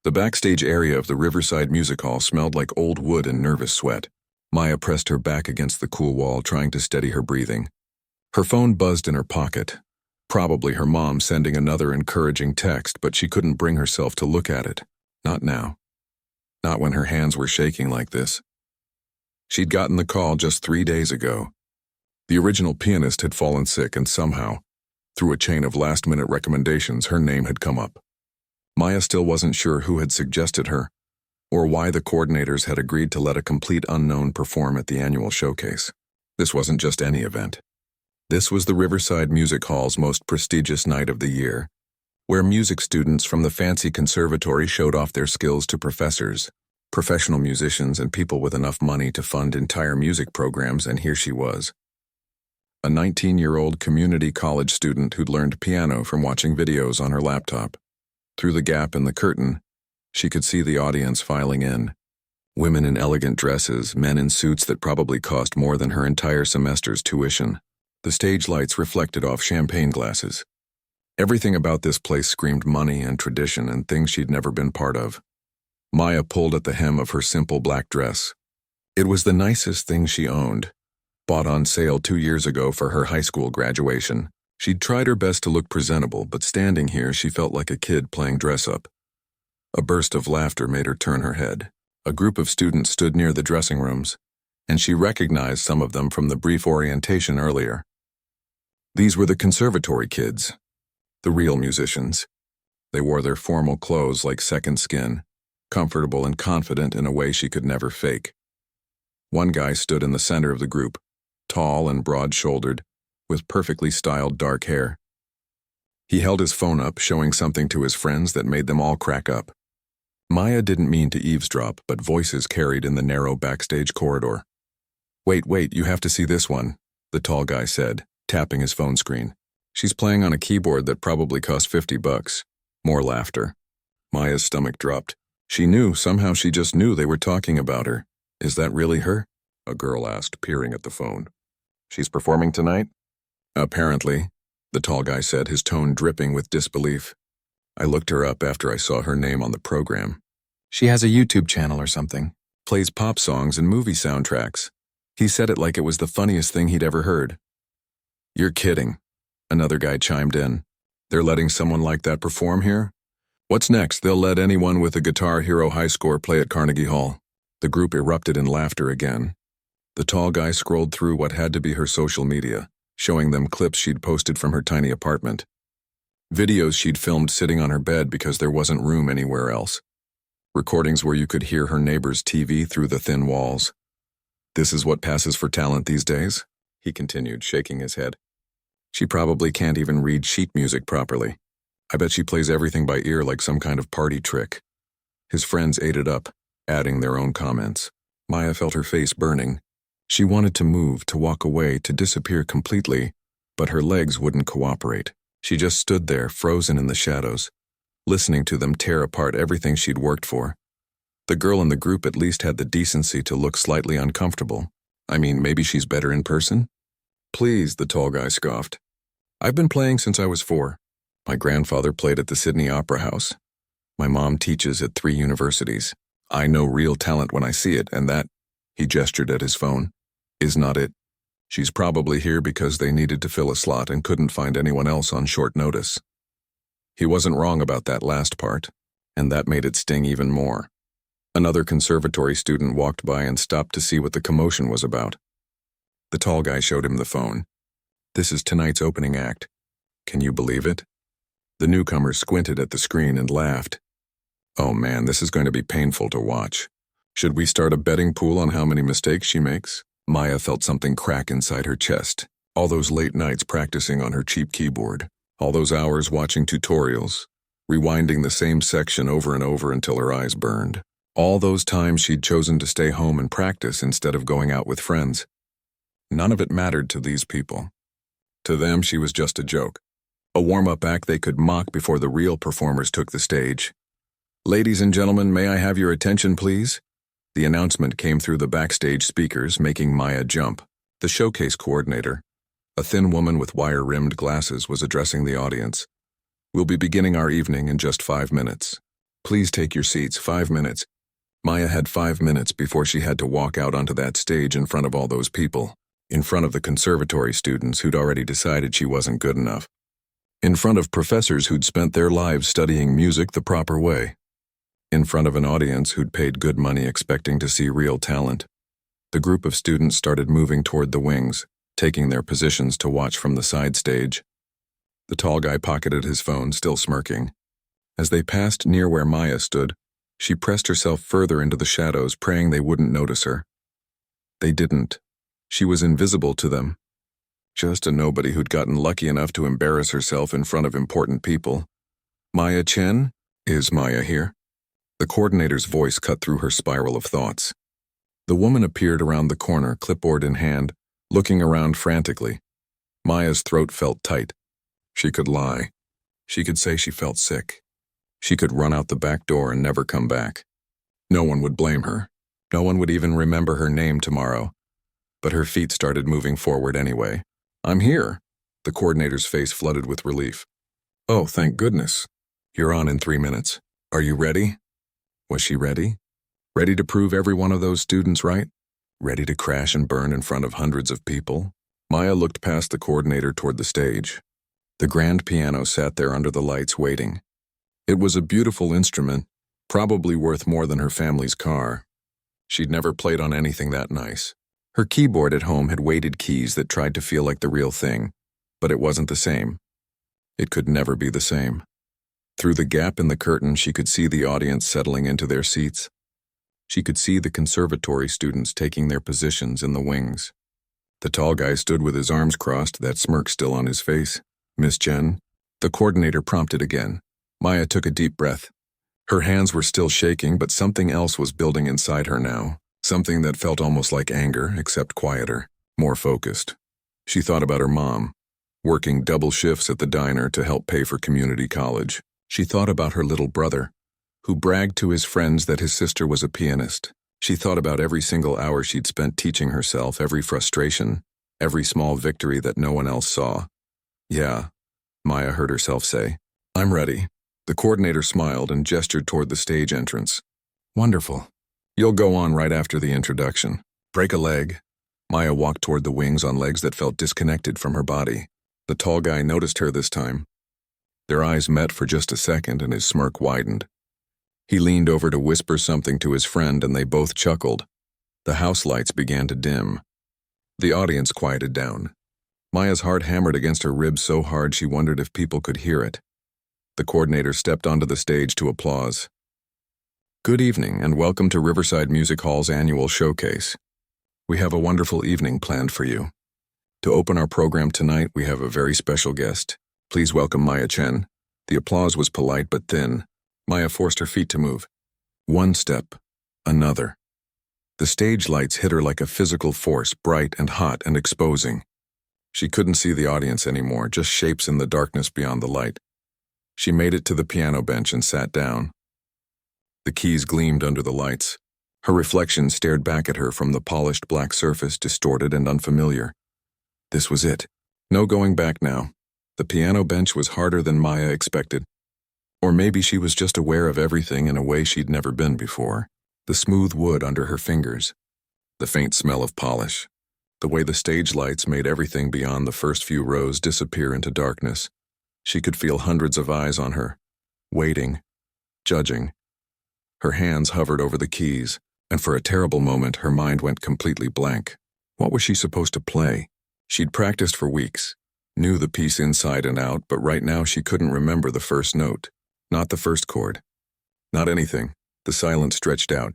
The backstage area of the Riverside Music Hall smelled like old wood and nervous sweat. Maya pressed her back against the cool wall, trying to steady her breathing. Her phone buzzed in her pocket. Probably her mom sending another encouraging text, but she couldn't bring herself to look at it. Not now. Not when her hands were shaking like this. She'd gotten the call just 3 days ago. The original pianist had fallen sick, and somehow, through a chain of last-minute recommendations, her name had come up. Maya still wasn't sure who had suggested her, or why the coordinators had agreed to let a complete unknown perform at the annual showcase. This wasn't just any event. This was the Riverside Music Hall's most prestigious night of the year, where music students from the fancy conservatory showed off their skills to professors, professional musicians, and people with enough money to fund entire music programs, and here she was. A 19-year-old community college student who'd learned piano from watching videos on her laptop. Through the gap in the curtain, she could see the audience filing in. Women in elegant dresses, men in suits that probably cost more than her entire semester's tuition. The stage lights reflected off champagne glasses. Everything about this place screamed money and tradition and things she'd never been part of. Maya pulled at the hem of her simple black dress. It was the nicest thing she owned, bought on sale 2 years ago for her high school graduation. She'd tried her best to look presentable, but standing here she felt like a kid playing dress-up. A burst of laughter made her turn her head. A group of students stood near the dressing rooms, and she recognized some of them from the brief orientation earlier. These were the conservatory kids, the real musicians. They wore their formal clothes like second skin, comfortable and confident in a way she could never fake. One guy stood in the center of the group, tall and broad-shouldered, with perfectly styled dark hair. He held his phone up, showing something to his friends that made them all crack up. Maya didn't mean to eavesdrop, but voices carried in the narrow backstage corridor. Wait, you have to see this one," the tall guy said, tapping his phone screen. "She's playing on a keyboard that probably cost $50. More laughter. Maya's stomach dropped. Somehow she just knew they were talking about her. "Is that really her?" a girl asked, peering at the phone. "She's performing tonight?" "Apparently," the tall guy said, his tone dripping with disbelief. "I looked her up after I saw her name on the program. She has a YouTube channel or something, plays pop songs and movie soundtracks." He said it like it was the funniest thing he'd ever heard. "You're kidding," another guy chimed in. "They're letting someone like that perform here? What's next? They'll let anyone with a Guitar Hero high score play at Carnegie Hall." The group erupted in laughter again. The tall guy scrolled through what had to be her social media, showing them clips she'd posted from her tiny apartment. Videos she'd filmed sitting on her bed because there wasn't room anywhere else. Recordings where you could hear her neighbor's TV through the thin walls. "This is what passes for talent these days," he continued, shaking his head. "She probably can't even read sheet music properly. I bet she plays everything by ear like some kind of party trick." His friends ate it up, adding their own comments. Maya felt her face burning. She wanted to move, to walk away, to disappear completely, but her legs wouldn't cooperate. She just stood there, frozen in the shadows, listening to them tear apart everything she'd worked for. The girl in the group at least had the decency to look slightly uncomfortable. I mean, maybe she's better in person? "Please," the tall guy scoffed. "I've been playing since I was 4. My grandfather played at the Sydney Opera House. My mom teaches at 3 universities. I know real talent when I see it, and that," he gestured at his phone, "is not it. She's probably here because they needed to fill a slot and couldn't find anyone else on short notice." He wasn't wrong about that last part, and that made it sting even more. Another conservatory student walked by and stopped to see what the commotion was about. The tall guy showed him the phone. "This is tonight's opening act. Can you believe it?" The newcomer squinted at the screen and laughed. "Oh man, this is going to be painful to watch. Should we start a betting pool on how many mistakes she makes?" Maya felt something crack inside her chest. All those late nights practicing on her cheap keyboard. All those hours watching tutorials, rewinding the same section over and over until her eyes burned. All those times she'd chosen to stay home and practice instead of going out with friends. None of it mattered to these people. To them, she was just a joke. A warm-up act they could mock before the real performers took the stage. "Ladies and gentlemen, may I have your attention, please?" The announcement came through the backstage speakers, making Maya jump. The showcase coordinator, a thin woman with wire-rimmed glasses, was addressing the audience. "We'll be beginning our evening in just 5 minutes. Please take your seats, 5 minutes. Maya had 5 minutes before she had to walk out onto that stage in front of all those people, in front of the conservatory students who'd already decided she wasn't good enough, in front of professors who'd spent their lives studying music the proper way, in front of an audience who'd paid good money expecting to see real talent. The group of students started moving toward the wings, taking their positions to watch from the side stage. The tall guy pocketed his phone, still smirking. As they passed near where Maya stood, she pressed herself further into the shadows, praying they wouldn't notice her. They didn't. She was invisible to them. Just a nobody who'd gotten lucky enough to embarrass herself in front of important people. Maya Chen? Is Maya here? The coordinator's voice cut through her spiral of thoughts. The woman appeared around the corner, clipboard in hand, looking around frantically. Maya's throat felt tight. She could lie. She could say she felt sick. She could run out the back door and never come back. No one would blame her. No one would even remember her name tomorrow. But her feet started moving forward anyway. I'm here. The coordinator's face flooded with relief. Oh, thank goodness. You're on in 3 minutes. Are you ready? Was she ready? Ready to prove every one of those students right? Ready to crash and burn in front of hundreds of people? Maya looked past the coordinator toward the stage. The grand piano sat there under the lights waiting. It was a beautiful instrument, probably worth more than her family's car. She'd never played on anything that nice. Her keyboard at home had weighted keys that tried to feel like the real thing, but it wasn't the same. It could never be the same. Through the gap in the curtain, she could see the audience settling into their seats. She could see the conservatory students taking their positions in the wings. The tall guy stood with his arms crossed, that smirk still on his face. Miss Chen? The coordinator prompted again. Maya took a deep breath. Her hands were still shaking, but something else was building inside her now. Something that felt almost like anger, except quieter, more focused. She thought about her mom, working double shifts at the diner to help pay for community college. She thought about her little brother, who bragged to his friends that his sister was a pianist. She thought about every single hour she'd spent teaching herself, every frustration, every small victory that no one else saw. Yeah, Maya heard herself say. I'm ready. The coordinator smiled and gestured toward the stage entrance. Wonderful. You'll go on right after the introduction. Break a leg. Maya walked toward the wings on legs that felt disconnected from her body. The tall guy noticed her this time. Their eyes met for just a second and his smirk widened. He leaned over to whisper something to his friend and they both chuckled. The house lights began to dim. The audience quieted down. Maya's heart hammered against her ribs so hard she wondered if people could hear it. The coordinator stepped onto the stage to applause. Good evening and welcome to Riverside Music Hall's annual showcase. We have a wonderful evening planned for you. To open our program tonight, we have a very special guest. Please welcome Maya Chen. The applause was polite but thin. Maya forced her feet to move. One step, another. The stage lights hit her like a physical force, bright and hot and exposing. She couldn't see the audience anymore, just shapes in the darkness beyond the light. She made it to the piano bench and sat down. The keys gleamed under the lights. Her reflection stared back at her from the polished black surface, distorted and unfamiliar. This was it. No going back now. The piano bench was harder than Maya expected. Or maybe she was just aware of everything in a way she'd never been before. The smooth wood under her fingers. The faint smell of polish. The way the stage lights made everything beyond the first few rows disappear into darkness. She could feel hundreds of eyes on her, waiting, judging. Her hands hovered over the keys, and for a terrible moment her mind went completely blank. What was she supposed to play? She'd practiced for weeks, knew the piece inside and out, but right now she couldn't remember the first note, not the first chord, not anything. The silence stretched out.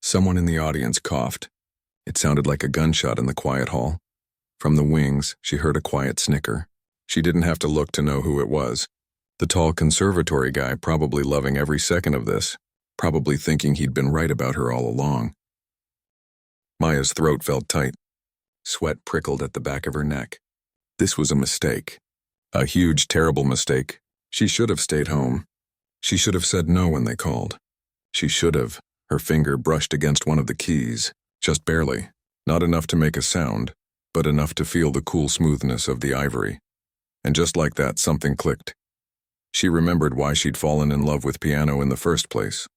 Someone in the audience coughed. It sounded like a gunshot in the quiet hall. From the wings, she heard a quiet snicker. She didn't have to look to know who it was. The tall conservatory guy, probably loving every second of this, probably thinking he'd been right about her all along. Maya's throat felt tight. Sweat prickled at the back of her neck. This was a mistake. A huge, terrible mistake. She should have stayed home. She should have said no when they called. She should have. Her finger brushed against one of the keys, just barely. Not enough to make a sound, but enough to feel the cool smoothness of the ivory. And just like that, something clicked. She remembered why she'd fallen in love with piano in the first place.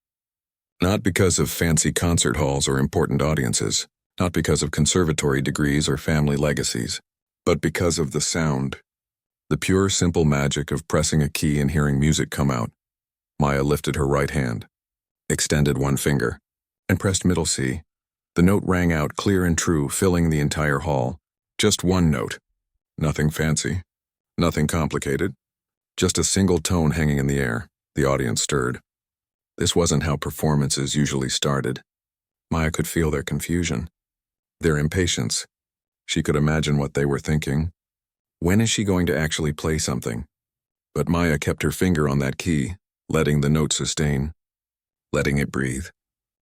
Not because of fancy concert halls or important audiences, not because of conservatory degrees or family legacies, but because of the sound. The pure, simple magic of pressing a key and hearing music come out. Maya lifted her right hand, extended one finger, and pressed middle C. The note rang out clear and true, filling the entire hall. Just one note. Nothing fancy, nothing complicated. Just a single tone hanging in the air. The audience stirred. This wasn't how performances usually started. Maya could feel their confusion, their impatience. She could imagine what they were thinking. When is she going to actually play something? But Maya kept her finger on that key, letting the note sustain, letting it breathe.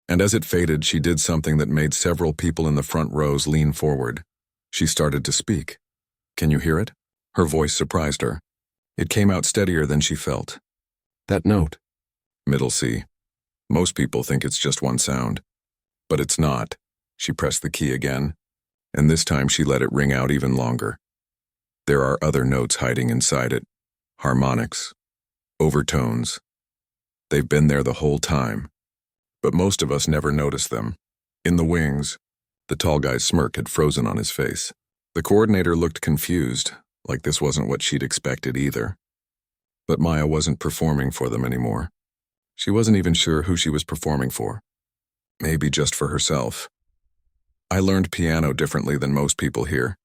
And as it faded, she did something that made several people in the front rows lean forward. She started to speak. Can you hear it? Her voice surprised her. It came out steadier than she felt. That note. Middle C. Most people think it's just one sound. But it's not. She pressed the key again, and this time she let it ring out even longer. There are other notes hiding inside it. Harmonics. Overtones. They've been there the whole time. But most of us never notice them. In the wings, the tall guy's smirk had frozen on his face. The coordinator looked confused, like this wasn't what she'd expected either. But Maya wasn't performing for them anymore. She wasn't even sure who she was performing for. Maybe just for herself. I learned piano differently than most people here.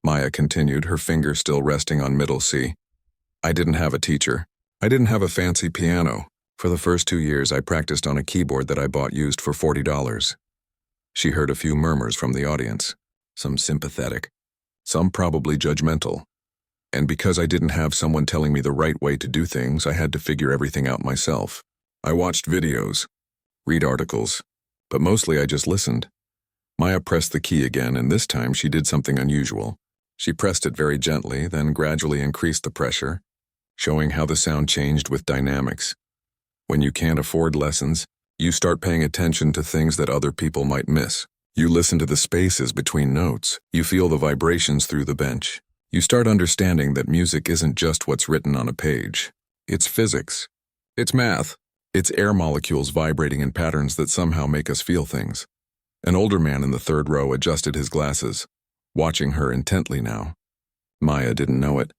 Maya continued, her finger still resting on middle C. I didn't have a teacher. I didn't have a fancy piano. For the first 2 years, I practiced on a keyboard that I bought used for $40. She heard a few murmurs from the audience, some sympathetic, some probably judgmental. And because I didn't have someone telling me the right way to do things, I had to figure everything out myself. I watched videos, read articles, but mostly I just listened. Maya pressed the key again, and this time she did something unusual. She pressed it very gently, then gradually increased the pressure, showing how the sound changed with dynamics. When you can't afford lessons, you start paying attention to things that other people might miss. You listen to the spaces between notes. You feel the vibrations through the bench. You start understanding that music isn't just what's written on a page. It's physics. It's math. It's air molecules vibrating in patterns that somehow make us feel things. An older man in the third row adjusted his glasses, watching her intently now. Maya didn't know it,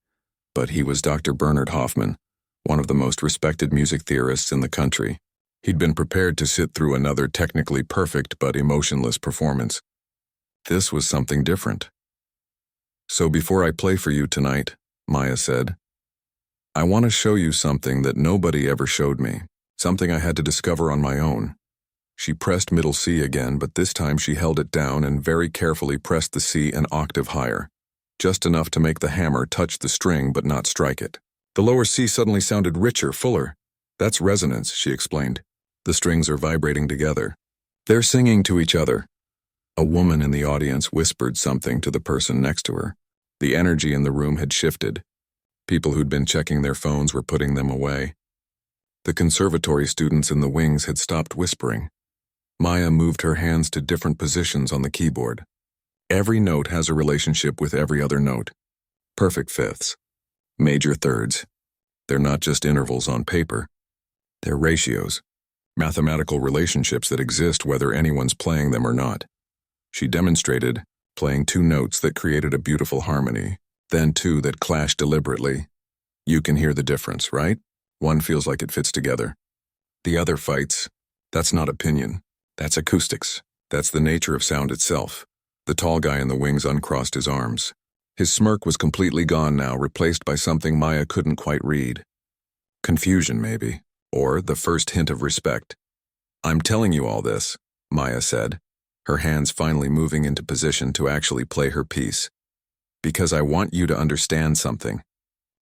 but he was Dr. Bernard Hoffman, one of the most respected music theorists in the country. He'd been prepared to sit through another technically perfect but emotionless performance. This was something different. So before I play for you tonight, Maya said, I want to show you something that nobody ever showed me, something I had to discover on my own. She pressed middle C again, but this time she held it down and very carefully pressed the C an octave higher, just enough to make the hammer touch the string but not strike it. The lower C suddenly sounded richer, fuller. That's resonance, she explained. The strings are vibrating together. They're singing to each other. A woman in the audience whispered something to the person next to her. The energy in the room had shifted. People who'd been checking their phones were putting them away. The conservatory students in the wings had stopped whispering. Maya moved her hands to different positions on the keyboard. Every note has a relationship with every other note. Perfect fifths. Major thirds. They're not just intervals on paper. They're ratios. Mathematical relationships that exist whether anyone's playing them or not. She demonstrated, playing 2 notes that created a beautiful harmony, then 2 that clashed deliberately. You can hear the difference, right? One feels like it fits together. The other fights. That's not opinion. That's acoustics. That's the nature of sound itself. The tall guy in the wings uncrossed his arms. His smirk was completely gone now, replaced by something Maya couldn't quite read. Confusion, maybe. Or the first hint of respect. I'm telling you all this, Maya said, her hands finally moving into position to actually play her piece. Because I want you to understand something.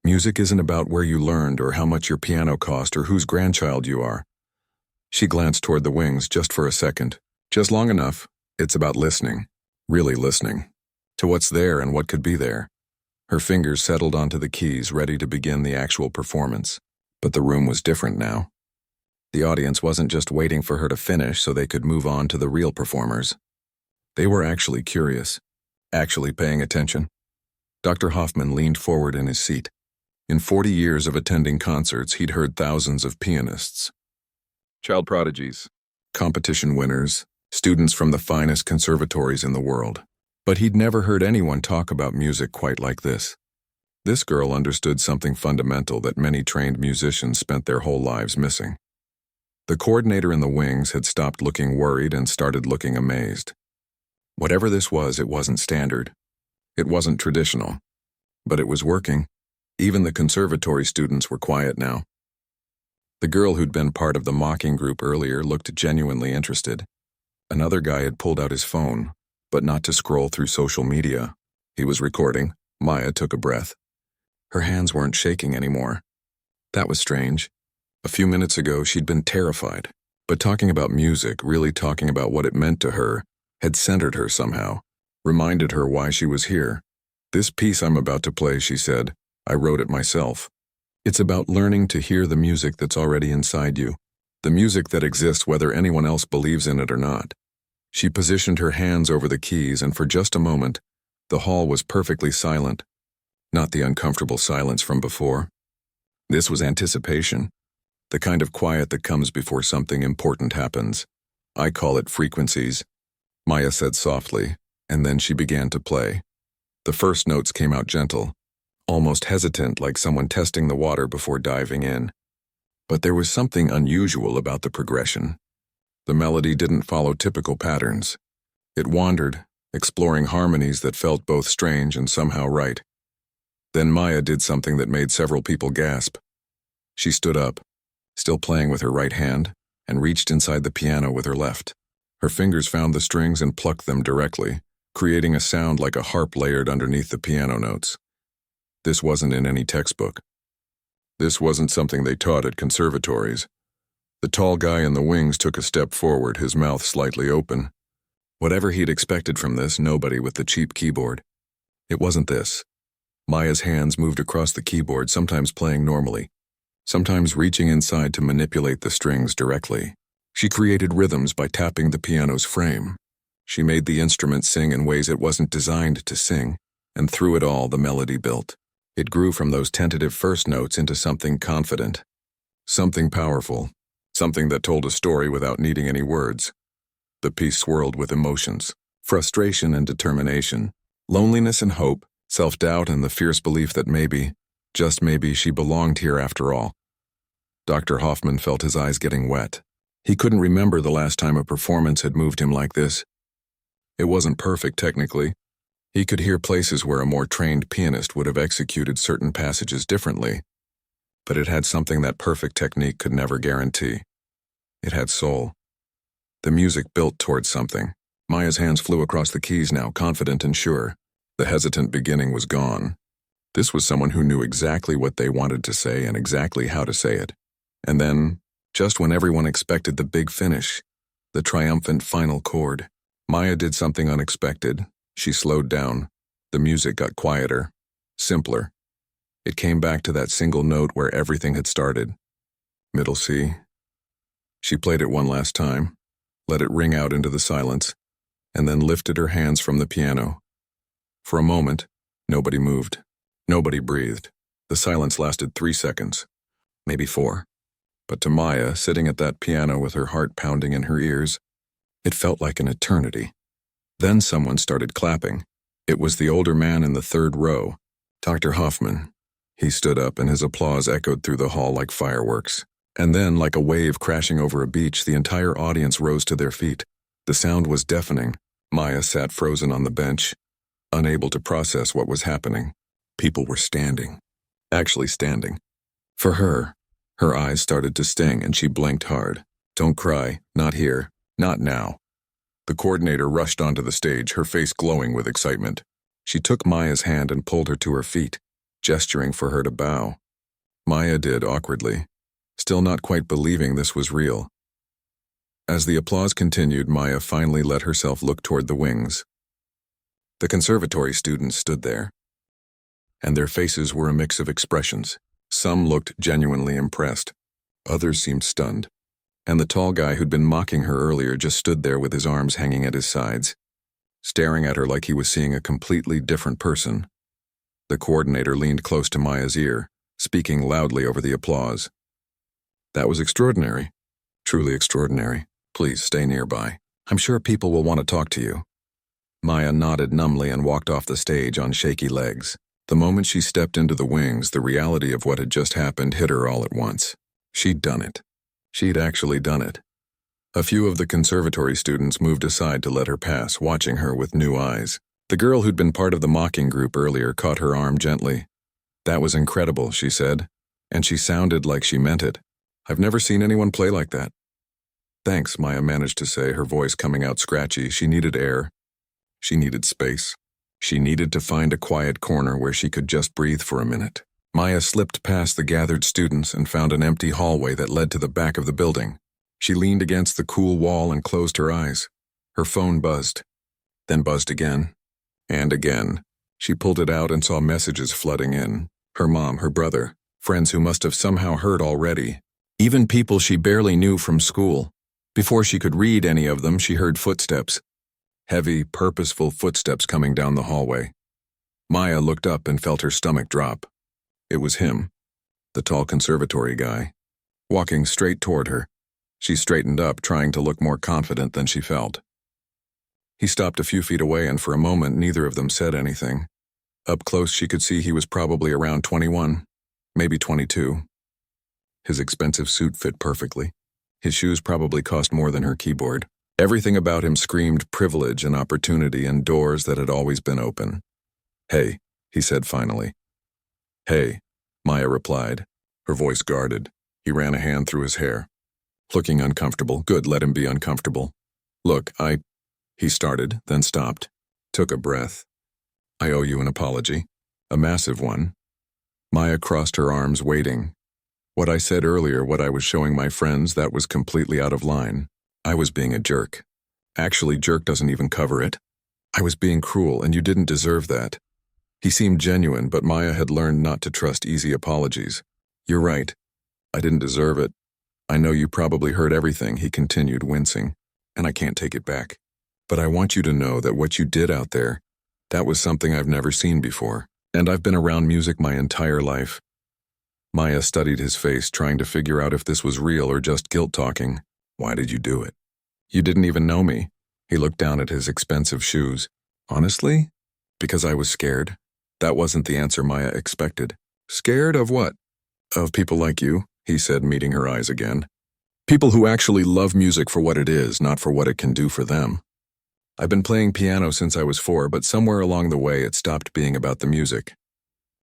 Music isn't about where you learned or how much your piano cost or whose grandchild you are. She glanced toward the wings just for a second. Just long enough. It's about listening. Really listening. To what's there and what could be there. Her fingers settled onto the keys, ready to begin the actual performance. But the room was different now. The audience wasn't just waiting for her to finish so they could move on to the real performers. They were actually curious, actually paying attention. Dr. Hoffman leaned forward in his seat. In 40 years of attending concerts, he'd heard thousands of pianists, child prodigies, competition winners, students from the finest conservatories in the world. But he'd never heard anyone talk about music quite like this. This girl understood something fundamental that many trained musicians spent their whole lives missing. The coordinator in the wings had stopped looking worried and started looking amazed. Whatever this was, it wasn't standard. It wasn't traditional. But it was working. Even the conservatory students were quiet now. The girl who'd been part of the mocking group earlier looked genuinely interested. Another guy had pulled out his phone, but not to scroll through social media. He was recording. Maya took a breath. Her hands weren't shaking anymore. That was strange. A few minutes ago, she'd been terrified. But talking about music, really talking about what it meant to her, had centered her somehow, reminded her why she was here. "This piece I'm about to play," she said, "I wrote it myself. It's about learning to hear the music that's already inside you, the music that exists whether anyone else believes in it or not." She positioned her hands over the keys, and for just a moment, the hall was perfectly silent. Not the uncomfortable silence from before. This was anticipation, the kind of quiet that comes before something important happens. "I call it frequencies," Maya said softly, and then she began to play. The first notes came out gentle, almost hesitant, like someone testing the water before diving in. But there was something unusual about the progression. The melody didn't follow typical patterns. It wandered, exploring harmonies that felt both strange and somehow right. Then Maya did something that made several people gasp. She stood up, still playing with her right hand, and reached inside the piano with her left. Her fingers found the strings and plucked them directly, creating a sound like a harp layered underneath the piano notes. This wasn't in any textbook. This wasn't something they taught at conservatories. The tall guy in the wings took a step forward, his mouth slightly open. Whatever he'd expected from this, nobody with the cheap keyboard. It wasn't this. Maya's hands moved across the keyboard, sometimes playing normally, sometimes reaching inside to manipulate the strings directly. She created rhythms by tapping the piano's frame. She made the instrument sing in ways it wasn't designed to sing, and through it all, the melody built. It grew from those tentative first notes into something confident, something powerful, something that told a story without needing any words. The piece swirled with emotions, frustration and determination, loneliness and hope, self-doubt and the fierce belief that maybe, just maybe, she belonged here after all. Dr. Hoffman felt his eyes getting wet. He couldn't remember the last time a performance had moved him like this. It wasn't perfect technically. He could hear places where a more trained pianist would have executed certain passages differently. But it had something that perfect technique could never guarantee. It had soul. The music built towards something. Maya's hands flew across the keys now, confident and sure. The hesitant beginning was gone. This was someone who knew exactly what they wanted to say and exactly how to say it. And then, just when everyone expected the big finish, the triumphant final chord, Maya did something unexpected. She slowed down. The music got quieter, simpler. It came back to that single note where everything had started. Middle C. She played it one last time, let it ring out into the silence, and then lifted her hands from the piano. For a moment, nobody moved. Nobody breathed. The silence lasted 3 seconds, maybe 4. But to Maya, sitting at that piano with her heart pounding in her ears, it felt like an eternity. Then someone started clapping. It was the older man in the third row, Dr. Hoffman. He stood up and his applause echoed through the hall like fireworks. And then, like a wave crashing over a beach, the entire audience rose to their feet. The sound was deafening. Maya sat frozen on the bench, unable to process what was happening. People were standing. Actually standing. For her, her eyes started to sting and she blinked hard. "Don't cry, not here, not now." The coordinator rushed onto the stage, her face glowing with excitement. She took Maya's hand and pulled her to her feet, gesturing for her to bow. Maya did awkwardly, still not quite believing this was real. As the applause continued, Maya finally let herself look toward the wings. The conservatory students stood there, and their faces were a mix of expressions. Some looked genuinely impressed. Others seemed stunned. And the tall guy who'd been mocking her earlier just stood there with his arms hanging at his sides, staring at her like he was seeing a completely different person. The coordinator leaned close to Maya's ear, speaking loudly over the applause. That was extraordinary. Truly extraordinary. Please stay nearby. I'm sure people will want to talk to you. Maya nodded numbly and walked off the stage on shaky legs. The moment she stepped into the wings, the reality of what had just happened hit her all at once. She'd done it. She'd actually done it. A few of the conservatory students moved aside to let her pass, watching her with new eyes. The girl who'd been part of the mocking group earlier caught her arm gently. That was incredible, she said, and she sounded like she meant it. I've never seen anyone play like that. Thanks, Maya managed to say, her voice coming out scratchy. She needed air. She needed space. She needed to find a quiet corner where she could just breathe for a minute. Maya slipped past the gathered students and found an empty hallway that led to the back of the building. She leaned against the cool wall and closed her eyes. Her phone buzzed, then buzzed again, and again. She pulled it out and saw messages flooding in. Her mom, her brother, friends who must have somehow heard already. Even people she barely knew from school. Before she could read any of them, she heard footsteps. Heavy, purposeful footsteps coming down the hallway. Maya looked up and felt her stomach drop. It was him, the tall conservatory guy, walking straight toward her. She straightened up, trying to look more confident than she felt. He stopped a few feet away, and for a moment neither of them said anything. Up close she could see he was probably around 21, maybe 22. His expensive suit fit perfectly. His shoes probably cost more than her keyboard. Everything about him screamed privilege and opportunity and doors that had always been open. Hey, he said finally. Hey, Maya replied, her voice guarded. He ran a hand through his hair. Looking uncomfortable. Good, let him be uncomfortable. Look, he started, then stopped. Took a breath. I owe you an apology. A massive one. Maya crossed her arms, waiting. What I said earlier, what I was showing my friends, that was completely out of line. I was being a jerk. Actually, jerk doesn't even cover it. I was being cruel, and you didn't deserve that. He seemed genuine, but Maya had learned not to trust easy apologies. You're right. I didn't deserve it. I know you probably heard everything, he continued, wincing, and I can't take it back. But I want you to know that what you did out there, that was something I've never seen before, and I've been around music my entire life. Maya studied his face, trying to figure out if this was real or just guilt talking. Why did you do it? You didn't even know me. He looked down at his expensive shoes. Honestly? Because I was scared. That wasn't the answer Maya expected. Scared of what? Of people like you, he said, meeting her eyes again. People who actually love music for what it is, not for what it can do for them. I've been playing piano since I was 4, but somewhere along the way it stopped being about the music.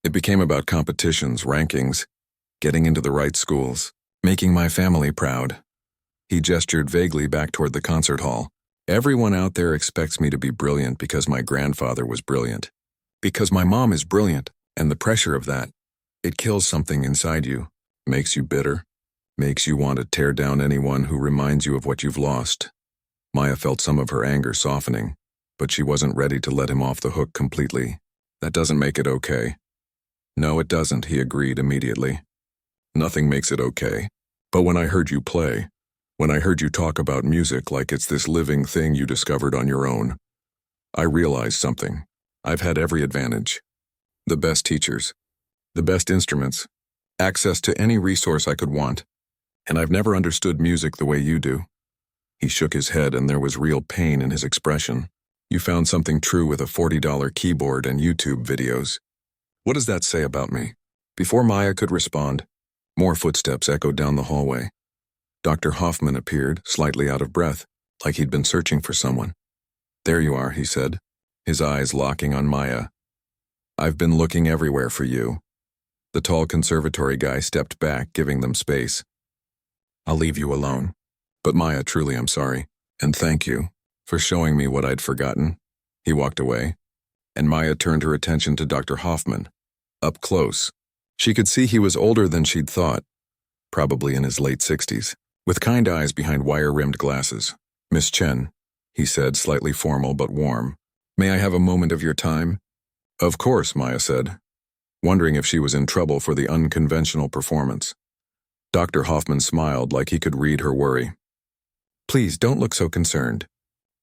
It became about competitions, rankings, getting into the right schools, making my family proud. He gestured vaguely back toward the concert hall. Everyone out there expects me to be brilliant because my grandfather was brilliant. Because my mom is brilliant, and the pressure of that, it kills something inside you, makes you bitter, makes you want to tear down anyone who reminds you of what you've lost. Maya felt some of her anger softening, but she wasn't ready to let him off the hook completely. That doesn't make it okay. No, it doesn't, he agreed immediately. Nothing makes it okay. But when I heard you play, when I heard you talk about music like it's this living thing you discovered on your own, I realized something. I've had every advantage. The best teachers, the best instruments, access to any resource I could want, and I've never understood music the way you do. He shook his head and there was real pain in his expression. You found something true with a $40 keyboard and YouTube videos. What does that say about me? Before Maya could respond, more footsteps echoed down the hallway. Dr. Hoffman appeared, slightly out of breath, like he'd been searching for someone. There you are, he said, his eyes locking on Maya. I've been looking everywhere for you. The tall conservatory guy stepped back, giving them space. I'll leave you alone. But Maya, truly I'm sorry, and thank you for showing me what I'd forgotten. He walked away, and Maya turned her attention to Dr. Hoffman. Up close, she could see he was older than she'd thought, probably in his late 60s, with kind eyes behind wire-rimmed glasses. Miss Chen, he said, slightly formal but warm. May I have a moment of your time? Of course, Maya said, wondering if she was in trouble for the unconventional performance. Dr. Hoffman smiled like he could read her worry. Please, don't look so concerned.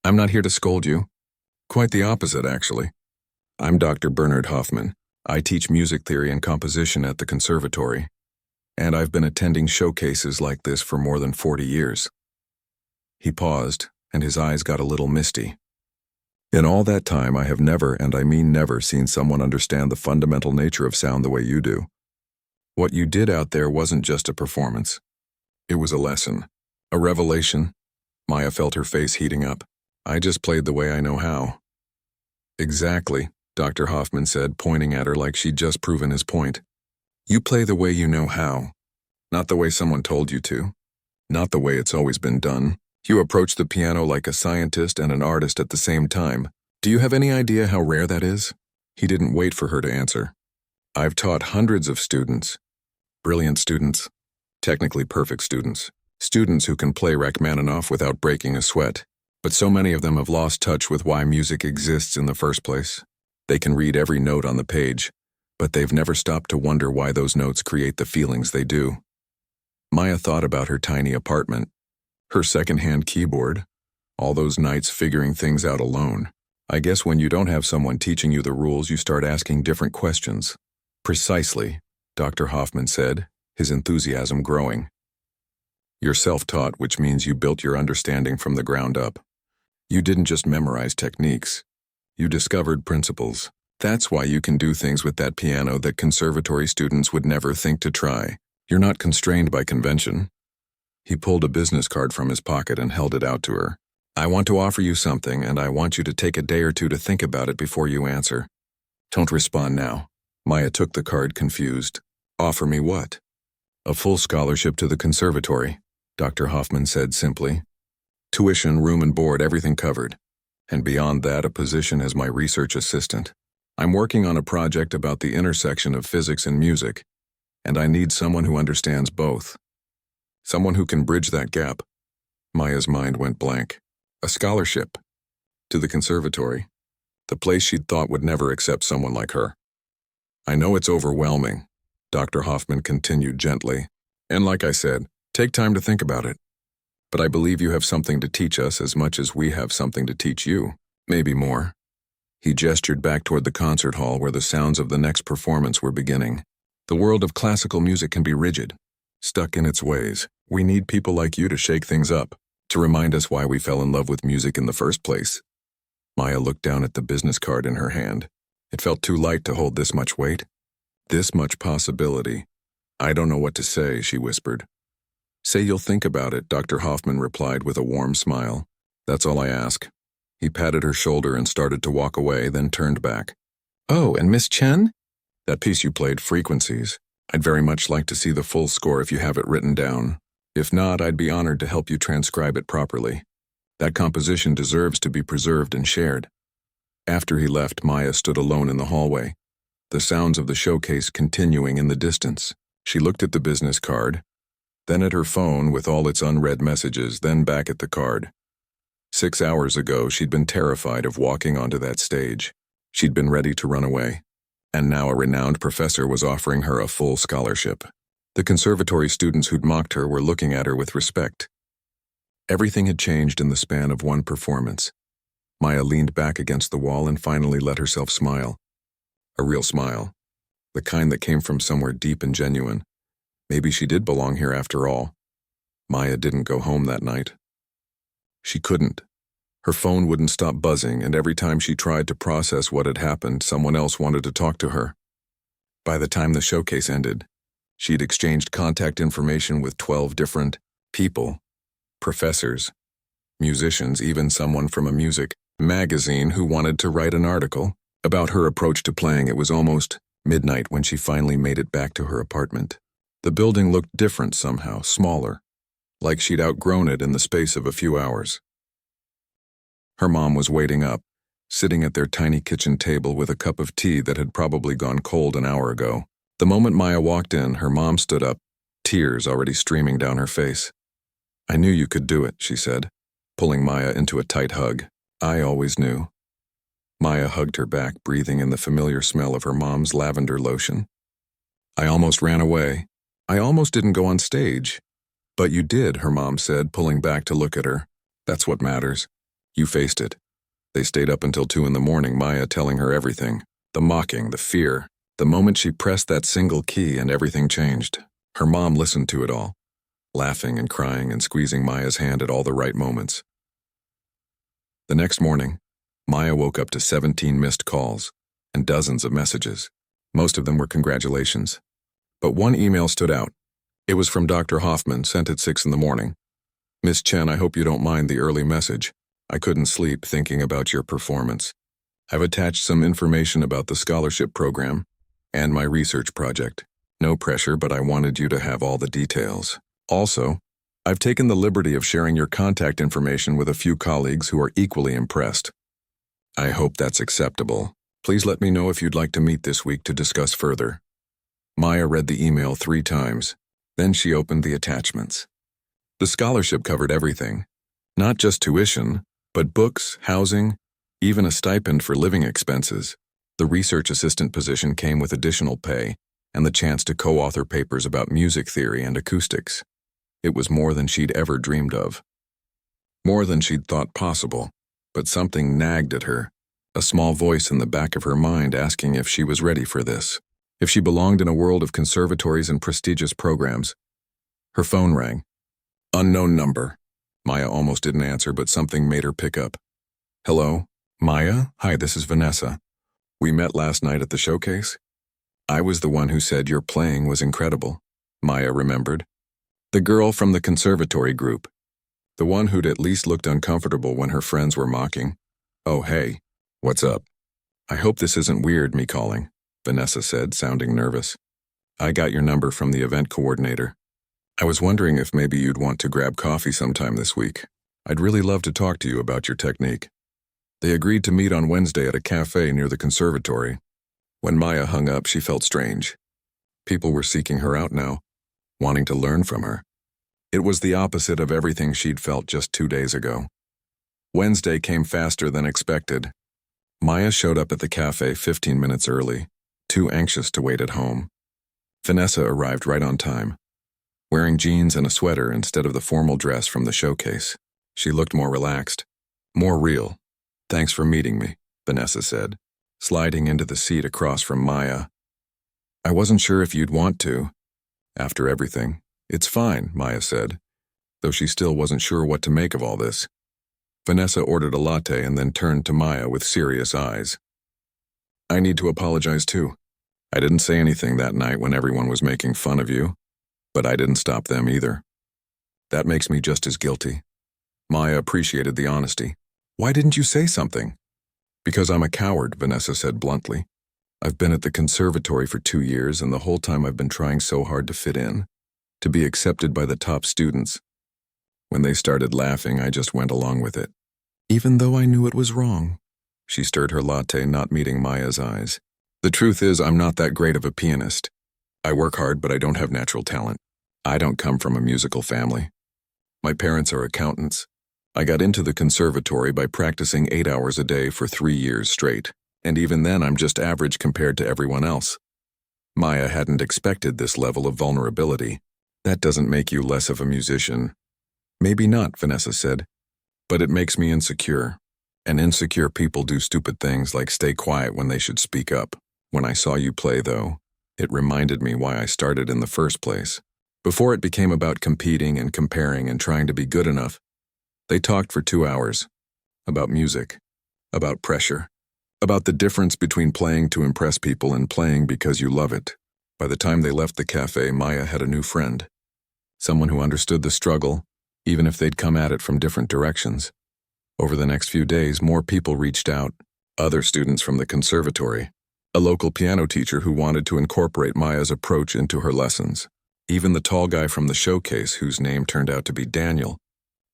I'm not here to scold you. Quite the opposite, actually. I'm Dr. Bernard Hoffman, I teach music theory and composition at the conservatory, and I've been attending showcases like this for more than 40 years. He paused, and his eyes got a little misty. In all that time, I have never, and I mean never, seen someone understand the fundamental nature of sound the way you do. What you did out there wasn't just a performance. It was a lesson, a revelation. Maya felt her face heating up. I just played the way I know how. Exactly, Dr. Hoffman said, pointing at her like she'd just proven his point. You play the way you know how, not the way someone told you to, not the way it's always been done. You approach the piano like a scientist and an artist at the same time. Do you have any idea how rare that is? He didn't wait for her to answer. I've taught hundreds of students. Brilliant students. Technically perfect students. Students who can play Rachmaninoff without breaking a sweat. But so many of them have lost touch with why music exists in the first place. They can read every note on the page, but they've never stopped to wonder why those notes create the feelings they do. Maya thought about her tiny apartment, her second-hand keyboard, all those nights figuring things out alone. I guess when you don't have someone teaching you the rules, you start asking different questions. Precisely, Dr. Hoffman said, his enthusiasm growing. You're self-taught, which means you built your understanding from the ground up. You didn't just memorize techniques. You discovered principles. That's why you can do things with that piano that conservatory students would never think to try. You're not constrained by convention. He pulled a business card from his pocket and held it out to her. I want to offer you something, and I want you to take a day or two to think about it before you answer. Don't respond now. Maya took the card, confused. Offer me what? A full scholarship to the conservatory, Dr. Hoffman said simply. Tuition, room and board, everything covered. And beyond that, a position as my research assistant. I'm working on a project about the intersection of physics and music, and I need someone who understands both. Someone who can bridge that gap. Maya's mind went blank. A scholarship. To the conservatory. The place she'd thought would never accept someone like her. I know it's overwhelming, Dr. Hoffman continued gently. And like I said, take time to think about it. But I believe you have something to teach us as much as we have something to teach you. Maybe more. He gestured back toward the concert hall where the sounds of the next performance were beginning. The world of classical music can be rigid, stuck in its ways. We need people like you to shake things up, to remind us why we fell in love with music in the first place. Maya looked down at the business card in her hand. It felt too light to hold this much weight. This much possibility. I don't know what to say, she whispered. Say you'll think about it, Dr. Hoffman replied with a warm smile. That's all I ask. He patted her shoulder and started to walk away, then turned back. Oh, and Miss Chen? That piece you played, Frequencies. I'd very much like to see the full score if you have it written down. If not, I'd be honored to help you transcribe it properly. That composition deserves to be preserved and shared. After he left, Maya stood alone in the hallway, the sounds of the showcase continuing in the distance. She looked at the business card, then at her phone with all its unread messages, then back at the card. 6 hours ago, she'd been terrified of walking onto that stage. She'd been ready to run away. And now a renowned professor was offering her a full scholarship. The conservatory students who'd mocked her were looking at her with respect. Everything had changed in the span of one performance. Maya leaned back against the wall and finally let herself smile. A real smile. The kind that came from somewhere deep and genuine. Maybe she did belong here after all. Maya didn't go home that night. She couldn't. Her phone wouldn't stop buzzing, and every time she tried to process what had happened, someone else wanted to talk to her. By the time the showcase ended, she'd exchanged contact information with 12 different people, professors, musicians, even someone from a music magazine who wanted to write an article about her approach to playing. It was almost midnight when she finally made it back to her apartment. The building looked different somehow, smaller, like she'd outgrown it in the space of a few hours. Her mom was waiting up, sitting at their tiny kitchen table with a cup of tea that had probably gone cold an hour ago. The moment Maya walked in, her mom stood up, tears already streaming down her face. I knew you could do it, she said, pulling Maya into a tight hug. I always knew. Maya hugged her back, breathing in the familiar smell of her mom's lavender lotion. I almost ran away. I almost didn't go on stage. But you did, her mom said, pulling back to look at her. That's what matters. You faced it. They stayed up until 2 in the morning, Maya telling her everything. The mocking, the fear, The moment she pressed that single key and everything changed. Her mom listened to it all, laughing and crying and squeezing Maya's hand at all the right moments. The next morning, Maya woke up to 17 missed calls and dozens of messages. Most of them were congratulations. But one email stood out. It was from Dr. Hoffman, sent at 6 in the morning. "Miss Chen, I hope you don't mind the early message. I couldn't sleep thinking about your performance. I've attached some information about the scholarship program and my research project. No pressure, but I wanted you to have all the details. Also, I've taken the liberty of sharing your contact information with a few colleagues who are equally impressed. I hope that's acceptable. Please let me know if you'd like to meet this week to discuss further." Maya read the email 3 times. Then she opened the attachments. The scholarship covered everything. Not just tuition, but books, housing, even a stipend for living expenses. The research assistant position came with additional pay and the chance to co-author papers about music theory and acoustics. It was more than she'd ever dreamed of. More than she'd thought possible, but something nagged at her, a small voice in the back of her mind asking if she was ready for this, if she belonged in a world of conservatories and prestigious programs. Her phone rang. Unknown number. Maya almost didn't answer, but something made her pick up. "Hello? Maya? Hi, this is Vanessa. We met last night at the showcase. I was the one who said your playing was incredible." Maya remembered. The girl from the conservatory group. The one who'd at least looked uncomfortable when her friends were mocking. "Oh, hey. What's up?" "I hope this isn't weird, me calling," Vanessa said, sounding nervous. "I got your number from the event coordinator. I was wondering if maybe you'd want to grab coffee sometime this week. I'd really love to talk to you about your technique." They agreed to meet on Wednesday at a cafe near the conservatory. When Maya hung up, she felt strange. People were seeking her out now, wanting to learn from her. It was the opposite of everything she'd felt just 2 days ago. Wednesday came faster than expected. Maya showed up at the cafe 15 minutes early, too anxious to wait at home. Vanessa arrived right on time, wearing jeans and a sweater instead of the formal dress from the showcase. She looked more relaxed, more real. "Thanks for meeting me," Vanessa said, sliding into the seat across from Maya. "I wasn't sure if you'd want to. After everything." "It's fine," Maya said, though she still wasn't sure what to make of all this. Vanessa ordered a latte and then turned to Maya with serious eyes. "I need to apologize too. I didn't say anything that night when everyone was making fun of you, but I didn't stop them either. That makes me just as guilty." Maya appreciated the honesty. "Why didn't you say something?" "Because I'm a coward," Vanessa said bluntly. "I've been at the conservatory for 2 years, and the whole time I've been trying so hard to fit in, to be accepted by the top students. When they started laughing, I just went along with it. Even though I knew it was wrong." She stirred her latte, not meeting Maya's eyes. "The truth is, I'm not that great of a pianist. I work hard, but I don't have natural talent. I don't come from a musical family. My parents are accountants. I got into the conservatory by practicing 8 hours a day for 3 years straight, and even then I'm just average compared to everyone else." Maya hadn't expected this level of vulnerability. "That doesn't make you less of a musician." "Maybe not," Vanessa said, "but it makes me insecure. And insecure people do stupid things like stay quiet when they should speak up. When I saw you play, though, it reminded me why I started in the first place. Before it became about competing and comparing and trying to be good enough, they talked for 2 hours. About music, about pressure, about the difference between playing to impress people and playing because you love it. By the time they left the cafe, Maya had a new friend. Someone who understood the struggle, even if they'd come at it from different directions. Over the next few days, more people reached out. Other students from the conservatory. A local piano teacher who wanted to incorporate Maya's approach into her lessons. Even the tall guy from the showcase, whose name turned out to be Daniel,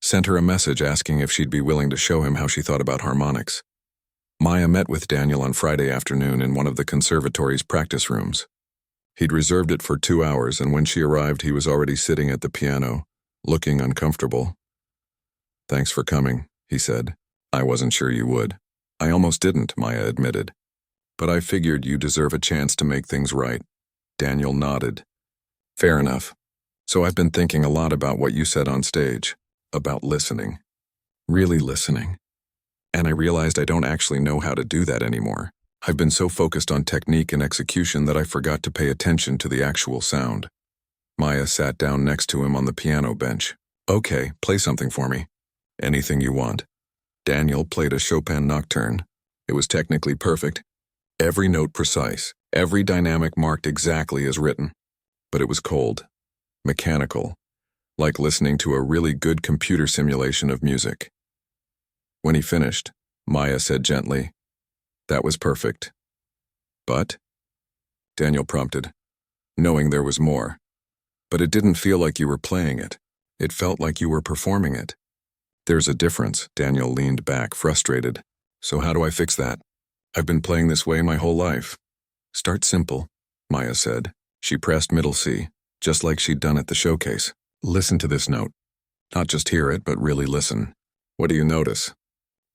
sent her a message asking if she'd be willing to show him how she thought about harmonics. Maya met with Daniel on Friday afternoon in one of the conservatory's practice rooms. He'd reserved it for 2 hours, and when she arrived, he was already sitting at the piano, looking uncomfortable. "Thanks for coming," he said. "I wasn't sure you would." "I almost didn't," Maya admitted. "But I figured you deserve a chance to make things right." Daniel nodded. "Fair enough. So I've been thinking a lot about what you said on stage, about listening. Really listening. And I realized I don't actually know how to do that anymore. I've been so focused on technique and execution that I forgot to pay attention to the actual sound. Maya sat down next to him on the piano bench. Okay, play something for me. Anything you want. Daniel played a Chopin nocturne. It was technically perfect. Every note precise, every dynamic marked exactly as written. But it was cold, mechanical, like listening to a really good computer simulation of music. When he finished, Maya said gently, "That was perfect." "But?" Daniel prompted, knowing there was more. "But it didn't feel like you were playing it. It felt like you were performing it." "There's a difference," Daniel leaned back, frustrated. "So how do I fix that? I've been playing this way my whole life." "Start simple," Maya said. She pressed middle C, just like she'd done at the showcase. "Listen to this note. Not just hear it, but really listen. What do you notice?"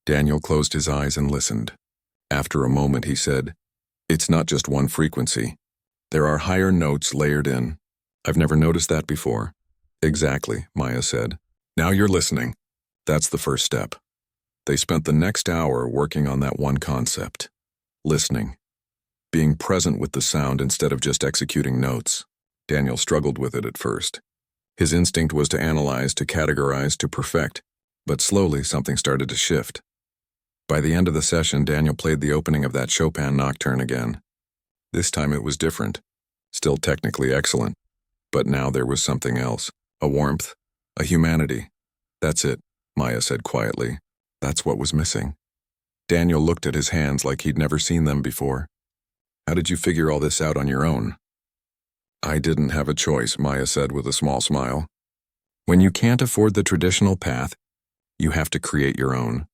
Daniel closed his eyes and listened. After a moment, he said, "It's not just one frequency. There are higher notes layered in. I've never noticed that before." "Exactly," Maya said. "Now you're listening. That's the first step." They spent the next hour working on that one concept. Listening. Being present with the sound instead of just executing notes. Daniel struggled with it at first. His instinct was to analyze, to categorize, to perfect, but slowly something started to shift. By the end of the session, Daniel played the opening of that Chopin nocturne again. This time it was different. Still technically excellent. But now there was something else. A warmth. A humanity. "That's it," Maya said quietly. "That's what was missing." Daniel looked at his hands like he'd never seen them before. "How did you figure all this out on your own?" "I didn't have a choice," Maya said with a small smile. "When you can't afford the traditional path, you have to create your own."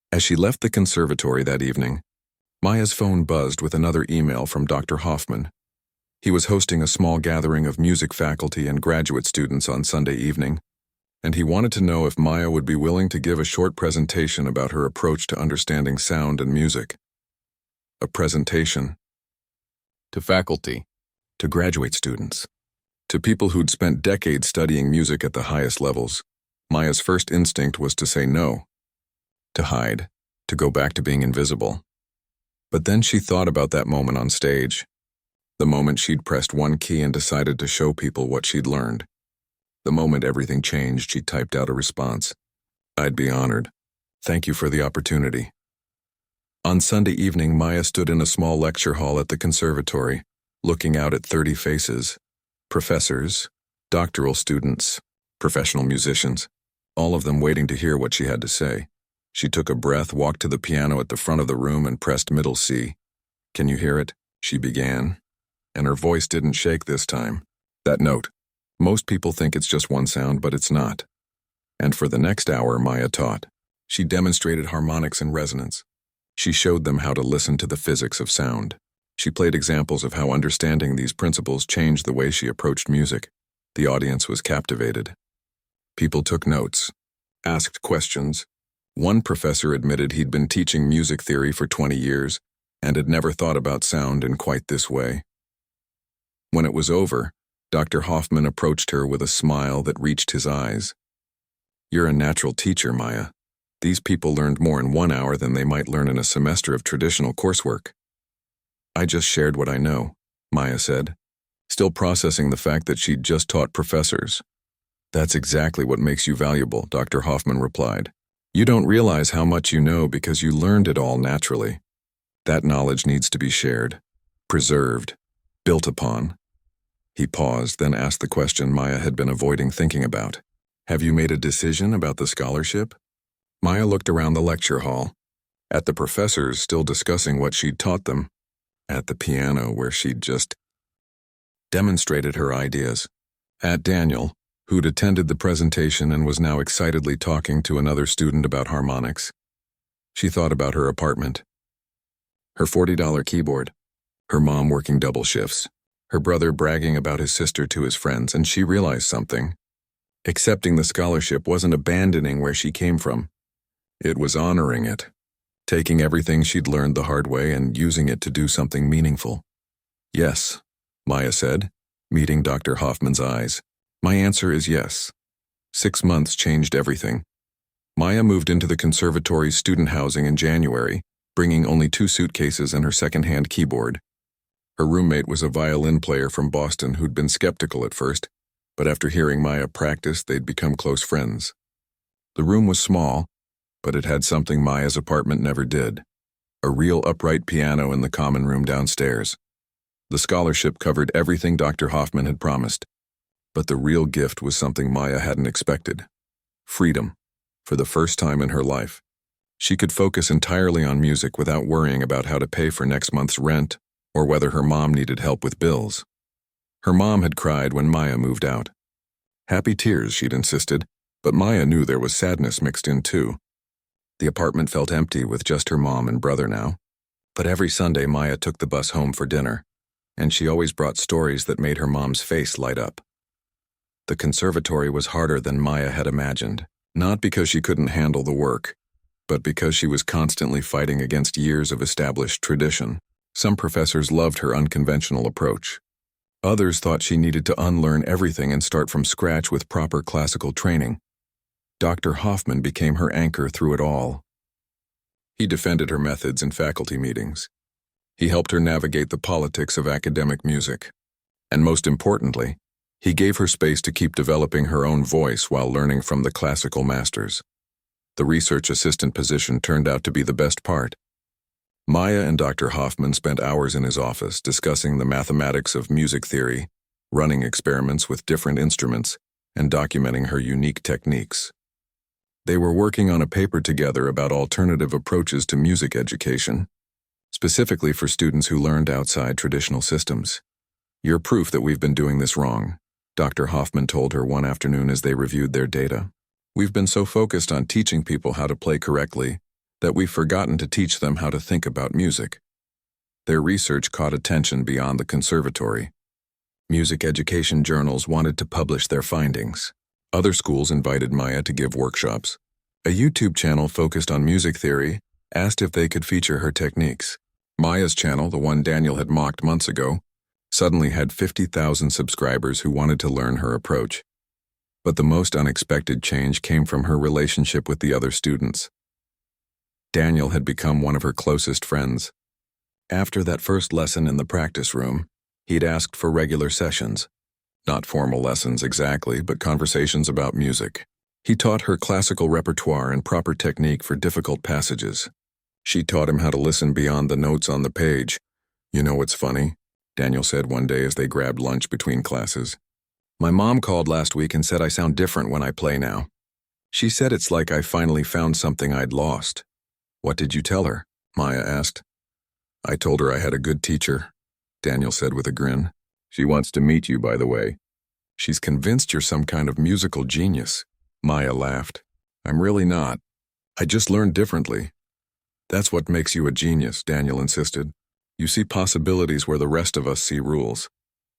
As she left the conservatory that evening, Maya's phone buzzed with another email from Dr. Hoffman. He was hosting a small gathering of music faculty and graduate students on Sunday evening, and he wanted to know if Maya would be willing to give a short presentation about her approach to understanding sound and music. A presentation. To faculty, to graduate students, to people who'd spent decades studying music at the highest levels, Maya's first instinct was to say no. To hide, to go back to being invisible. But then she thought about that moment on stage, the moment she'd pressed one key and decided to show people what she'd learned. The moment everything changed, she typed out a response. "I'd be honored. Thank you for the opportunity." On Sunday evening, Maya stood in a small lecture hall at the conservatory, looking out at 30 faces. Professors, doctoral students, professional musicians, all of them waiting to hear what she had to say. She took a breath, walked to the piano at the front of the room, and pressed middle C. "Can you hear it?" she began. And her voice didn't shake this time. "That note. Most people think it's just one sound, but it's not." And for the next hour, Maya taught. She demonstrated harmonics and resonance. She showed them how to listen to the physics of sound. She played examples of how understanding these principles changed the way she approached music. The audience was captivated. People took notes, asked questions. One professor admitted he'd been teaching music theory for 20 years and had never thought about sound in quite this way. When it was over, Dr. Hoffman approached her with a smile that reached his eyes. "You're a natural teacher, Maya. These people learned more in 1 hour than they might learn in a semester of traditional coursework." "I just shared what I know," Maya said, still processing the fact that she'd just taught professors. "That's exactly what makes you valuable," Dr. Hoffman replied. "You don't realize how much you know because you learned it all naturally. That knowledge needs to be shared, preserved, built upon." He paused, then asked the question Maya had been avoiding thinking about. "Have you made a decision about the scholarship?" Maya looked around the lecture hall, at the professors still discussing what she'd taught them, at the piano where she'd just demonstrated her ideas, at Daniel, who'd attended the presentation and was now excitedly talking to another student about harmonics. She thought about her apartment, her $40 keyboard, her mom working double shifts, her brother bragging about his sister to his friends, and she realized something. Accepting the scholarship wasn't abandoning where she came from. It was honoring it, taking everything she'd learned the hard way and using it to do something meaningful. "Yes," Maya said, meeting Dr. Hoffman's eyes. "My answer is yes." 6 months changed everything. Maya moved into the conservatory's student housing in January, bringing only 2 suitcases and her second-hand keyboard. Her roommate was a violin player from Boston who'd been skeptical at first, but after hearing Maya practice, they'd become close friends. The room was small, but it had something Maya's apartment never did: a real upright piano in the common room downstairs. The scholarship covered everything Dr. Hoffman had promised, but the real gift was something Maya hadn't expected: freedom. For the first time in her life, she could focus entirely on music without worrying about how to pay for next month's rent or whether her mom needed help with bills. Her mom had cried when Maya moved out. Happy tears, she'd insisted, but Maya knew there was sadness mixed in too. The apartment felt empty with just her mom and brother now. But every Sunday Maya took the bus home for dinner, and she always brought stories that made her mom's face light up. The conservatory was harder than Maya had imagined, not because she couldn't handle the work, but because she was constantly fighting against years of established tradition. Some professors loved her unconventional approach. Others thought she needed to unlearn everything and start from scratch with proper classical training. Dr. Hoffman became her anchor through it all. He defended her methods in faculty meetings. He helped her navigate the politics of academic music. And most importantly, he gave her space to keep developing her own voice while learning from the classical masters. The research assistant position turned out to be the best part. Maya and Dr. Hoffman spent hours in his office discussing the mathematics of music theory, running experiments with different instruments, and documenting her unique techniques. They were working on a paper together about alternative approaches to music education, specifically for students who learned outside traditional systems. "You're proof that we've been doing this wrong," Dr. Hoffman told her one afternoon as they reviewed their data. "We've been so focused on teaching people how to play correctly that we've forgotten to teach them how to think about music." Their research caught attention beyond the conservatory. Music education journals wanted to publish their findings. Other schools invited Maya to give workshops. A YouTube channel focused on music theory asked if they could feature her techniques. Maya's channel, the one Daniel had mocked months ago, suddenly had 50,000 subscribers who wanted to learn her approach. But the most unexpected change came from her relationship with the other students. Daniel had become one of her closest friends. After that first lesson in the practice room, he'd asked for regular sessions. Not formal lessons exactly, but conversations about music. He taught her classical repertoire and proper technique for difficult passages. She taught him how to listen beyond the notes on the page. "You know what's funny?" Daniel said one day as they grabbed lunch between classes. "My mom called last week and said I sound different when I play now. She said it's like I finally found something I'd lost." "What did you tell her?" Maya asked. "I told her I had a good teacher," Daniel said with a grin. "She wants to meet you, by the way. She's convinced you're some kind of musical genius." Maya laughed. "I'm really not. I just learned differently." "That's what makes you a genius," Daniel insisted. "You see possibilities where the rest of us see rules."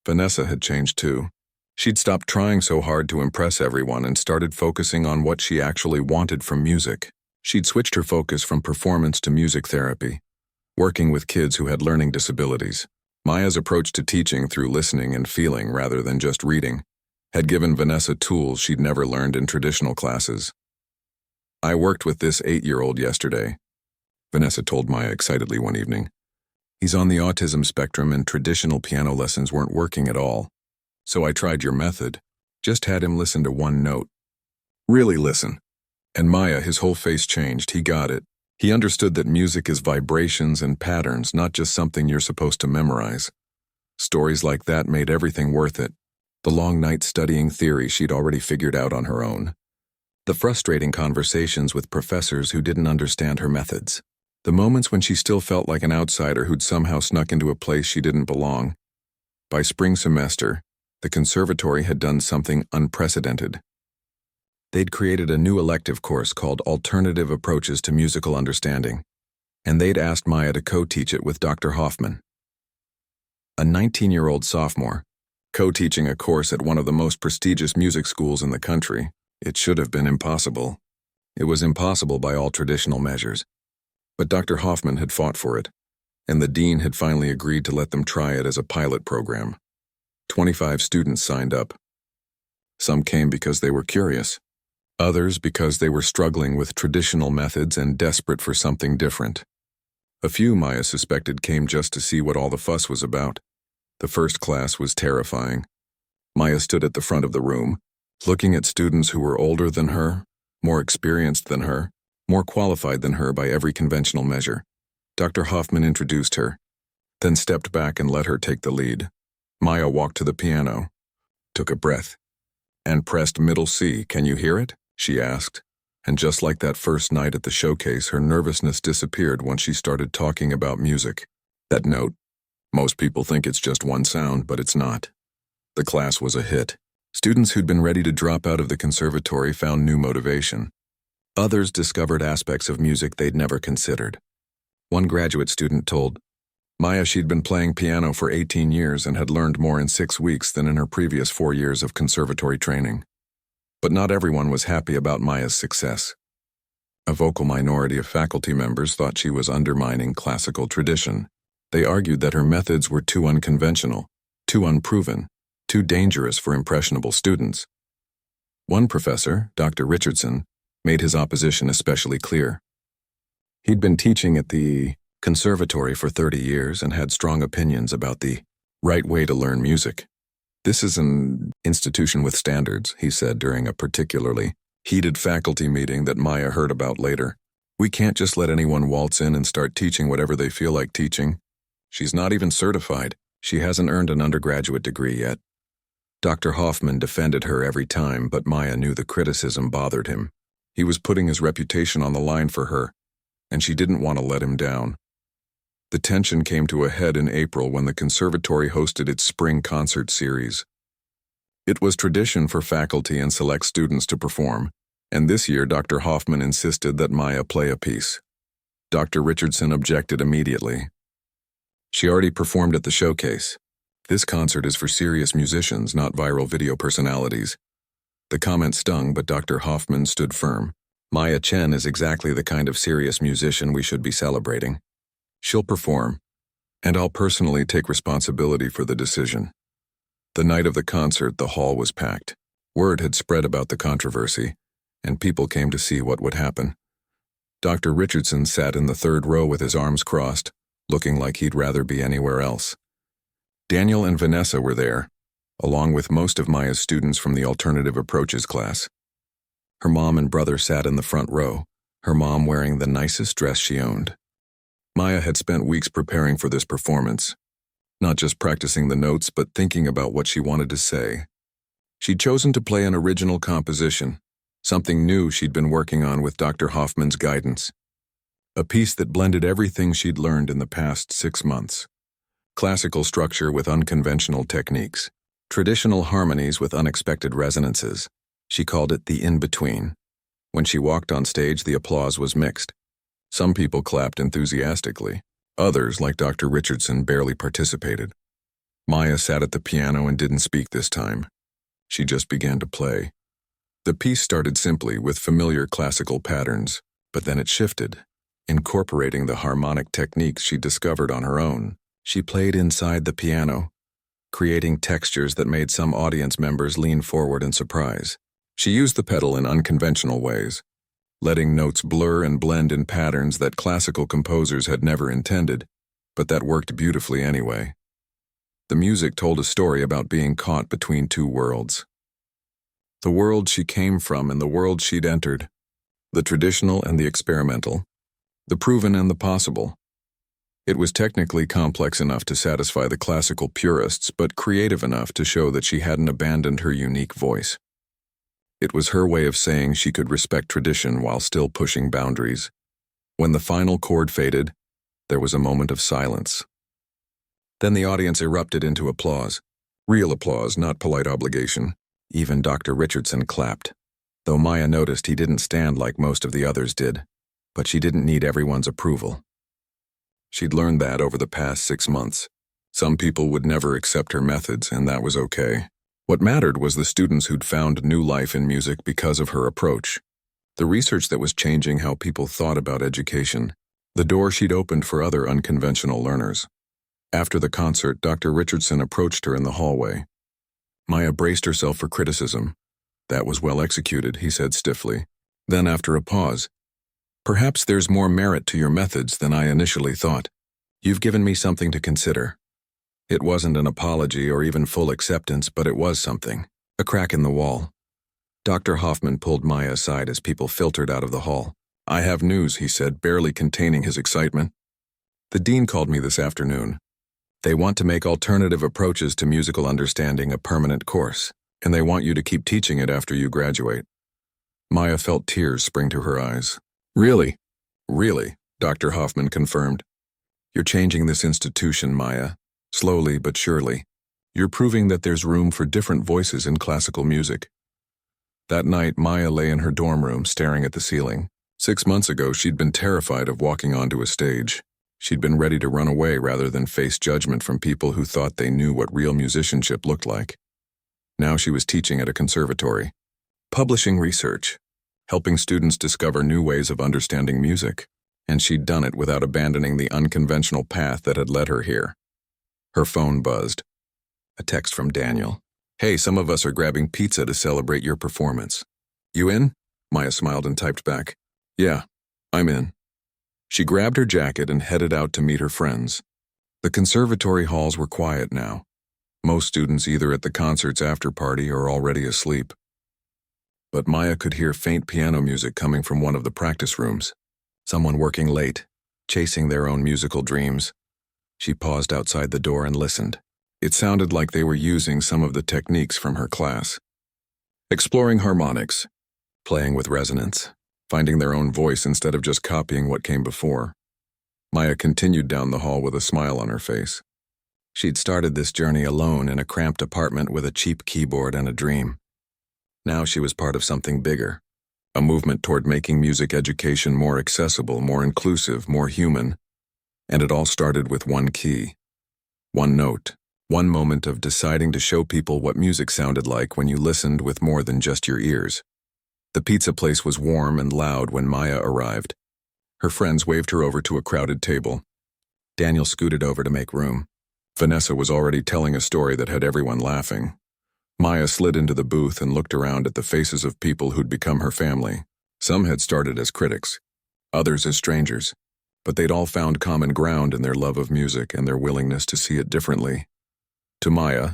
Vanessa had changed too. She'd stopped trying so hard to impress everyone and started focusing on what she actually wanted from music. She'd switched her focus from performance to music therapy, working with kids who had learning disabilities. Maya's approach to teaching through listening and feeling rather than just reading had given Vanessa tools she'd never learned in traditional classes. "I worked with this 8-year-old yesterday," Vanessa told Maya excitedly one evening. "He's on the autism spectrum and traditional piano lessons weren't working at all. So I tried your method. Just had him listen to one note. Really listen." And Maya, his whole face changed. He got it. He understood that music is vibrations and patterns, not just something you're supposed to memorize. Stories like that made everything worth it. The long nights studying theory she'd already figured out on her own. The frustrating conversations with professors who didn't understand her methods. The moments when she still felt like an outsider who'd somehow snuck into a place she didn't belong. By spring semester, the conservatory had done something unprecedented. They'd created a new elective course called Alternative Approaches to Musical Understanding, and they'd asked Maya to co-teach it with Dr. Hoffman. A 19-year-old sophomore, co-teaching a course at one of the most prestigious music schools in the country. It should have been impossible. It was impossible by all traditional measures. But Dr. Hoffman had fought for it, and the dean had finally agreed to let them try it as a pilot program. 25 students signed up. Some came because they were curious. Others because they were struggling with traditional methods and desperate for something different. A few, Maya suspected, came just to see what all the fuss was about. The first class was terrifying. Maya stood at the front of the room, looking at students who were older than her, more experienced than her, more qualified than her by every conventional measure. Dr. Hoffman introduced her, then stepped back and let her take the lead. Maya walked to the piano, took a breath, and pressed middle C. "Can you hear it?" she asked. And just like that first night at the showcase, her nervousness disappeared once she started talking about music. That note. Most people think it's just one sound, but it's not. The class was a hit. Students who'd been ready to drop out of the conservatory found new motivation. Others discovered aspects of music they'd never considered. One graduate student told Maya she'd been playing piano for 18 years and had learned more in 6 weeks than in her previous 4 years of conservatory training. But not everyone was happy about Maya's success. A vocal minority of faculty members thought she was undermining classical tradition. They argued that her methods were too unconventional, too unproven, too dangerous for impressionable students. One professor, Dr. Richardson, made his opposition especially clear. He'd been teaching at the conservatory for 30 years and had strong opinions about the right way to learn music. "This is an institution with standards," he said during a particularly heated faculty meeting that Maya heard about later. "We can't just let anyone waltz in and start teaching whatever they feel like teaching. She's not even certified. She hasn't earned an undergraduate degree yet." Dr. Hoffman defended her every time, but Maya knew the criticism bothered him. He was putting his reputation on the line for her, and she didn't want to let him down. The tension came to a head in April when the conservatory hosted its spring concert series. It was tradition for faculty and select students to perform, and this year Dr. Hoffman insisted that Maya play a piece. Dr. Richardson objected immediately. "She already performed at the showcase. This concert is for serious musicians, not viral video personalities." The comment stung, but Dr. Hoffman stood firm. "Maya Chen is exactly the kind of serious musician we should be celebrating. She'll perform, and I'll personally take responsibility for the decision." The night of the concert, the hall was packed. Word had spread about the controversy, and people came to see what would happen. Dr. Richardson sat in the third row with his arms crossed, looking like he'd rather be anywhere else. Daniel and Vanessa were there, along with most of Maya's students from the Alternative Approaches class. Her mom and brother sat in the front row, her mom wearing the nicest dress she owned. Maya had spent weeks preparing for this performance, not just practicing the notes but thinking about what she wanted to say. She'd chosen to play an original composition, something new she'd been working on with Dr. Hoffman's guidance. A piece that blended everything she'd learned in the past 6 months. Classical structure with unconventional techniques. Traditional harmonies with unexpected resonances. She called it the in-between. When she walked on stage, the applause was mixed. Some people clapped enthusiastically. Others, like Dr. Richardson, barely participated. Maya sat at the piano and didn't speak this time. She just began to play. The piece started simply with familiar classical patterns, but then it shifted, incorporating the harmonic techniques she discovered on her own. She played inside the piano, creating textures that made some audience members lean forward in surprise. She used the pedal in unconventional ways, letting notes blur and blend in patterns that classical composers had never intended, but that worked beautifully anyway. The music told a story about being caught between two worlds. The world she came from and the world she'd entered, the traditional and the experimental, the proven and the possible. It was technically complex enough to satisfy the classical purists, but creative enough to show that she hadn't abandoned her unique voice. It was her way of saying she could respect tradition while still pushing boundaries. When the final chord faded, there was a moment of silence. Then the audience erupted into applause. Real applause, not polite obligation. Even Dr. Richardson clapped, though Maya noticed he didn't stand like most of the others did. But she didn't need everyone's approval. She'd learned that over the past 6 months. Some people would never accept her methods, and that was okay. What mattered was the students who'd found new life in music because of her approach. The research that was changing how people thought about education. The door she'd opened for other unconventional learners. After the concert, Dr. Richardson approached her in the hallway. Maya braced herself for criticism. "That was well executed," he said stiffly. Then, after a pause, Perhaps there's more merit to your methods than I initially thought. You've given me something to consider. It wasn't an apology or even full acceptance, but it was something. A crack in the wall. Dr. Hoffman pulled Maya aside as people filtered out of the hall. I have news, he said, barely containing his excitement. The dean called me this afternoon. They want to make alternative approaches to musical understanding a permanent course, and they want you to keep teaching it after you graduate. Maya felt tears spring to her eyes. Really? Really, Dr. Hoffman confirmed. You're changing this institution, Maya, slowly but surely. You're proving that there's room for different voices in classical music. That night, Maya lay in her dorm room staring at the ceiling. 6 months ago, she'd been terrified of walking onto a stage. She'd been ready to run away rather than face judgment from people who thought they knew what real musicianship looked like. Now she was teaching at a conservatory, publishing research, helping students discover new ways of understanding music, and she'd done it without abandoning the unconventional path that had led her here. Her phone buzzed. A text from Daniel. Hey, some of us are grabbing pizza to celebrate your performance. You in? Maya smiled and typed back. Yeah, I'm in. She grabbed her jacket and headed out to meet her friends. The conservatory halls were quiet now. Most students either at the concert's after party or already asleep. But Maya could hear faint piano music coming from one of the practice rooms. Someone working late, chasing their own musical dreams. She paused outside the door and listened. It sounded like they were using some of the techniques from her class. Exploring harmonics, playing with resonance, finding their own voice instead of just copying what came before. Maya continued down the hall with a smile on her face. She'd started this journey alone in a cramped apartment with a cheap keyboard and a dream. Now she was part of something bigger, a movement toward making music education more accessible, more inclusive, more human. And it all started with one key, one note, one moment of deciding to show people what music sounded like when you listened with more than just your ears. The pizza place was warm and loud when Maya arrived. Her friends waved her over to a crowded table. Daniel scooted over to make room. Vanessa was already telling a story that had everyone laughing. Maya slid into the booth and looked around at the faces of people who'd become her family. Some had started as critics, others as strangers, but they'd all found common ground in their love of music and their willingness to see it differently. To Maya,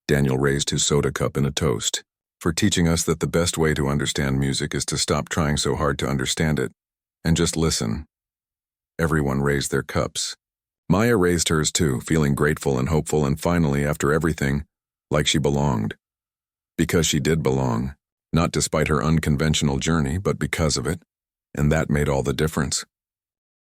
Daniel raised his soda cup in a toast, for teaching us that the best way to understand music is to stop trying so hard to understand it, and just listen. Everyone raised their cups. Maya raised hers too, feeling grateful and hopeful, and finally, after everything, like she belonged. Because she did belong, not despite her unconventional journey, but because of it, and that made all the difference.